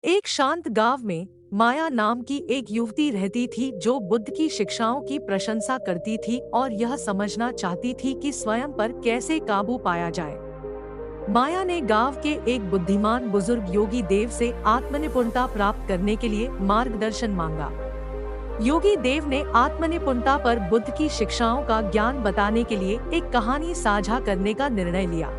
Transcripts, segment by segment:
एक शांत गांव में माया नाम की एक युवती रहती थी जो बुद्ध की शिक्षाओं की प्रशंसा करती थी और यह समझना चाहती थी कि स्वयं पर कैसे काबू पाया जाए। माया ने गांव के एक बुद्धिमान बुजुर्ग योगी देव से आत्मनिपुणता प्राप्त करने के लिए मार्गदर्शन मांगा। योगी देव ने आत्मनिपुणता पर बुद्ध की शिक्षाओं का ज्ञान बताने के लिए एक कहानी साझा करने का निर्णय लिया।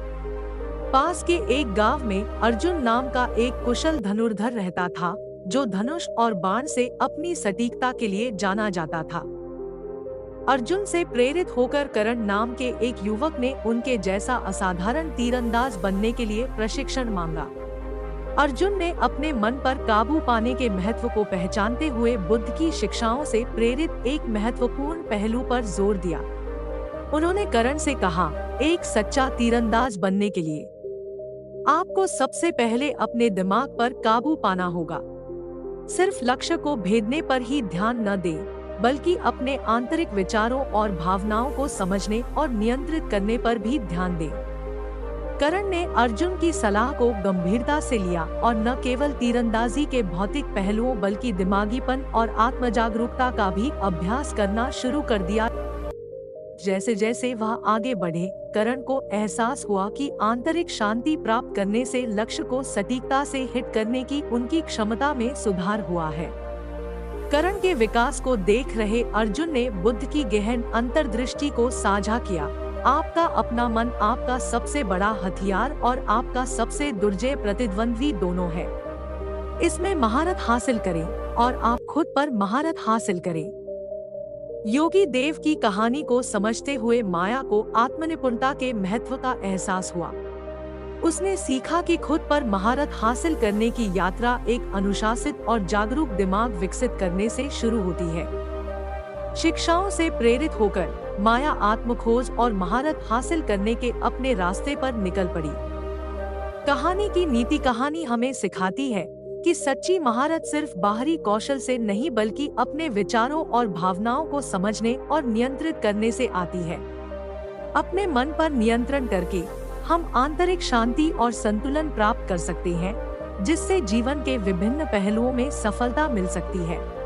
पास के एक गांव में अर्जुन नाम का एक कुशल धनुर्धर रहता था, जो धनुष और बाण से अपनी सटीकता के लिए जाना जाता था। अर्जुन से प्रेरित होकर करण नाम के एक युवक ने उनके जैसा असाधारण तीरंदाज बनने के लिए प्रशिक्षण मांगा। अर्जुन ने अपने मन पर काबू पाने के महत्व को पहचानते हुए बुद्ध की शिक्षाओं से प्रेरित एक महत्वपूर्ण पहलू पर जोर दिया। उन्होंने करण से कहा, एक सच्चा तीरंदाज बनने के लिए आपको सबसे पहले अपने दिमाग पर काबू पाना होगा। सिर्फ लक्ष्य को भेदने पर ही ध्यान न दें, बल्कि अपने आंतरिक विचारों और भावनाओं को समझने और नियंत्रित करने पर भी ध्यान दें। करण ने अर्जुन की सलाह को गंभीरता से लिया और न केवल तीरंदाजी के भौतिक पहलुओं बल्कि दिमागीपन और आत्मजागरूकता का भी अभ्यास करना शुरू कर दिया। जैसे जैसे वह आगे बढ़े, करण को एहसास हुआ कि आंतरिक शांति प्राप्त करने से लक्ष्य को सटीकता से हिट करने की उनकी क्षमता में सुधार हुआ है। करण के विकास को देख रहे अर्जुन ने बुद्ध की गहन अंतर्दृष्टि को साझा किया। आपका अपना मन आपका सबसे बड़ा हथियार और आपका सबसे दुर्जय प्रतिद्वंद्वी दोनों है। इसमें महारत हासिल करें और आप खुद पर महारत हासिल करें। योगी देव की कहानी को समझते हुए माया को आत्मनिपुणता के महत्व का एहसास हुआ। उसने सीखा कि खुद पर महारत हासिल करने की यात्रा एक अनुशासित और जागरूक दिमाग विकसित करने से शुरू होती है। शिक्षाओं से प्रेरित होकर माया आत्मखोज और महारत हासिल करने के अपने रास्ते पर निकल पड़ी। कहानी की नीति कहानी हमें सिखाती है कि सच्ची महारत सिर्फ बाहरी कौशल से नहीं बल्कि अपने विचारों और भावनाओं को समझने और नियंत्रित करने से आती है। अपने मन पर नियंत्रण करके हम आंतरिक शांति और संतुलन प्राप्त कर सकते हैं, जिससे जीवन के विभिन्न पहलुओं में सफलता मिल सकती है।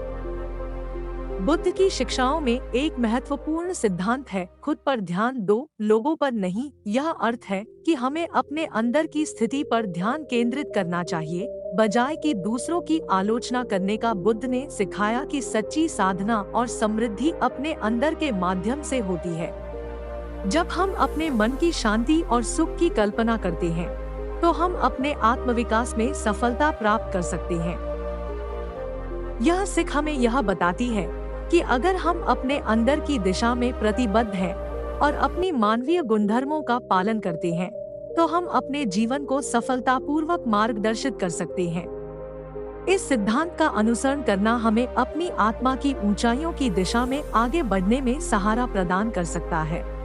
बुद्ध की शिक्षाओं में एक महत्वपूर्ण सिद्धांत है, खुद पर ध्यान दो, लोगों पर नहीं। यह अर्थ है कि हमें अपने अंदर की स्थिति पर ध्यान केंद्रित करना चाहिए, बजाय कि दूसरों की आलोचना करने का। बुद्ध ने सिखाया कि सच्ची साधना और समृद्धि अपने अंदर के माध्यम से होती है। जब हम अपने मन की शांति और सुख की कल्पना करते हैं, तो हम अपने आत्मविकास में सफलता प्राप्त कर सकते हैं। यह सीख हमें यह बताती है कि अगर हम अपने अंदर की दिशा में प्रतिबद्ध हैं और अपनी मानवीय गुणधर्मों का पालन करते हैं, तो हम अपने जीवन को सफलतापूर्वक मार्गदर्शित कर सकते हैं। इस सिद्धांत का अनुसरण करना हमें अपनी आत्मा की ऊंचाइयों की दिशा में आगे बढ़ने में सहारा प्रदान कर सकता है।